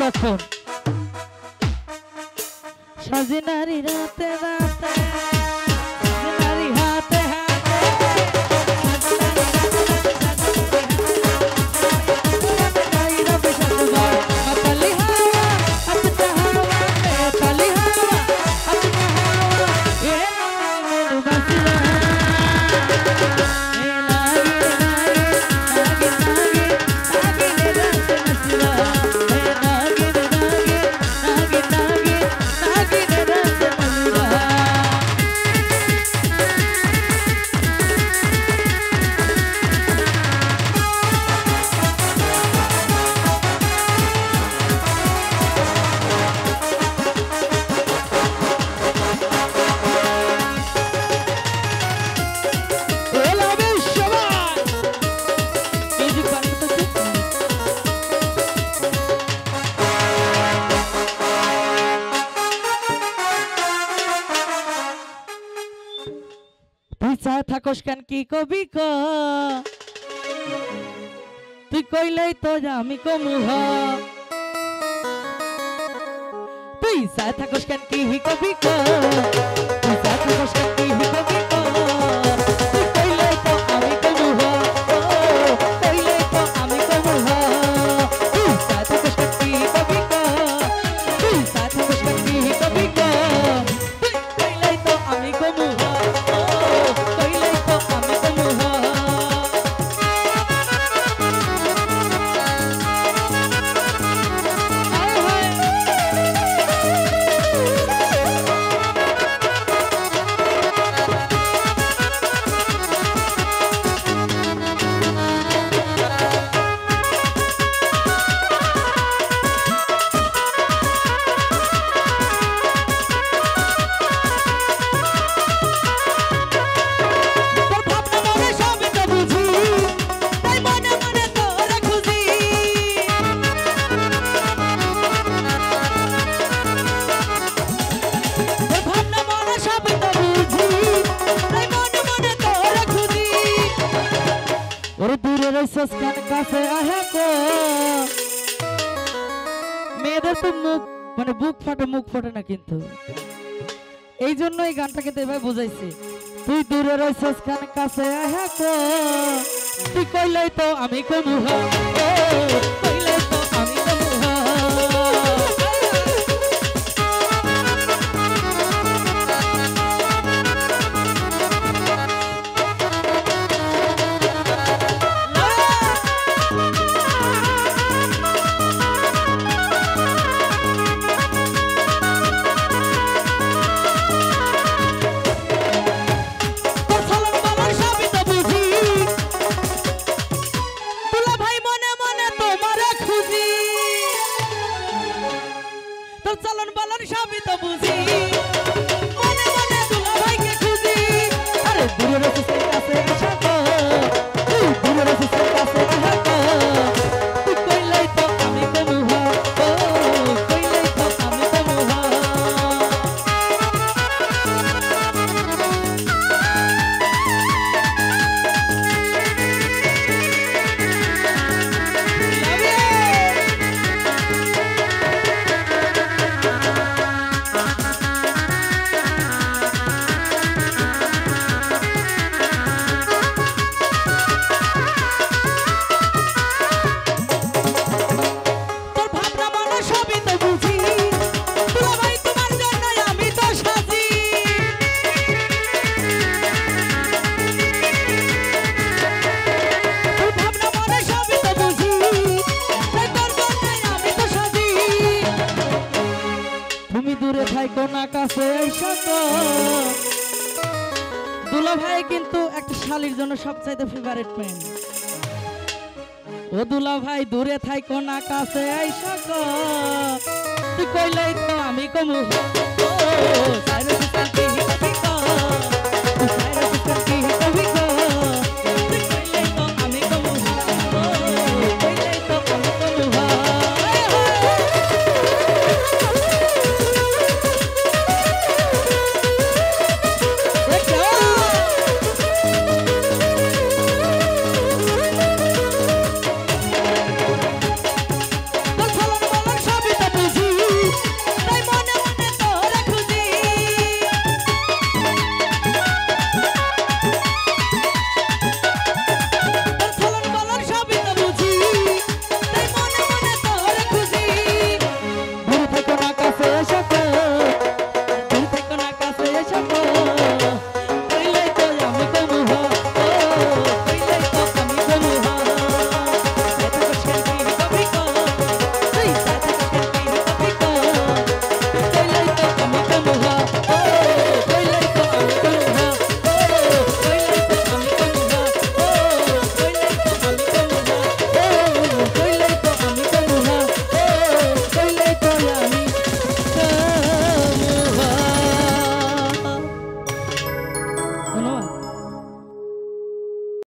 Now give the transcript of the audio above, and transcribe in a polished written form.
যখন সজনারি রাতে রাতে সজনারি হাতে হাতে থাকস কেন কি কবি ক তুই কইলেই তো আমি কমু হ তুই সাথ থাকস কেন কি কবি ক তুই সাথ থাকস কেন কি কবি ক তুই কইলেই তো আমি কমু হ কইলেই তো আমি কমু হ তুই সাথ থাকস কেন কি কবি ক তুই সাথ থাকস কেন কি কবি ক তুই কইলেই তো আমি কমু হ কাছে আহে কো মেয়েদের তো মুখ মানে বুক ফাটে মুখ ফোটে না কিন্তু এই জন্য এই গানটা কিন্তু এভাবে বুঝাইছি তুই দূরে রইছস কান কাছে আহে কো তুই কইলেই তো আমি কমু হ কইলেই তো আমি কমু হ চলন বলন সবই তো বুঝি মনে মনে দুলা ভাইকে খুঁজি আরে দূরে রসিসের কাছে আসা তো দূরে রসিসের কাছে আসা তো তুই কইলেই তো আমি কমু হ কইলেই তো আমি কমু হ কোনা কাছে আইসা তো দুলা ভাই কিন্তু একটা শালীর জন্য সবচাইতে ফেভারিট মেন ও দুলা ভাই দূরে থাই কোনা কাছে আইসা তো তুই কইলেই তো আমি কমু